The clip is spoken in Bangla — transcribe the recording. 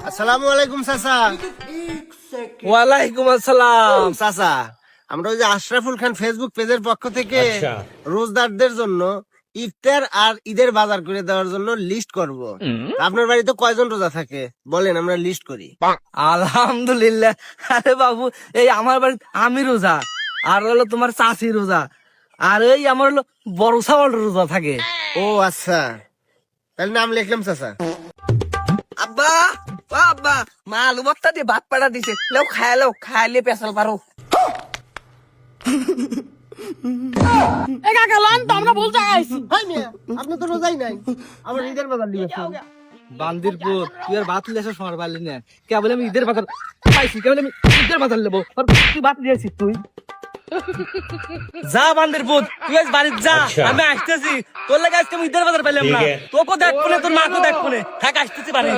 আসসালামু আলাইকুম চাচা। ওয়ালাইকুম আসসালাম। চাচা, আমরা ওই যে আশরাফুল খান ফেসবুক পেজের পক্ষ থেকে রোজদারদের জন্য ইফতার আর ঈদের বাজার করে দেওয়ার জন্য লিস্ট করব। আপনার বাড়িতে কয়জন রোজা থাকে বলেন, আমরা লিস্ট করি। আলহামদুলিল্লাহ। আরে বাবু, এই আমার বাড়িতে আমি রোজা, আর হলো তোমার চাচি রোজা, আর এই আমার হলো বড় ছাওয়াল রোজা থাকে। ও আচ্ছা, তাহলে নাম লিখলাম চাচা। আব্বা, ও আব্বা, মা আলু ভর্তা দিয়ে ভাত পাড়া দিছে, লেও খাইলে পেছাল পারো। আপনি তো রোজাই নাই, আমার ঈদের বাজার দিবেন। বান্দিরপুর, তুই আর ভাত লেসে সময় পারলি না। কেবল আমি ঈদের বাজার পাইছি, কেবল আমি ঈদের বাজার নেবো, আর তুই ভাত দিয়েছিস তুই। যা বান্দিরপুর, তুই আজ বাড়িতে যা, আমি আসতেছি। তোর লাগে আজকে আমি ঈদের বাজার পেলাম না, তোকে দেখবো না, তোর মাকে দেখবো না। থাক, আসতেছি বাড়ি।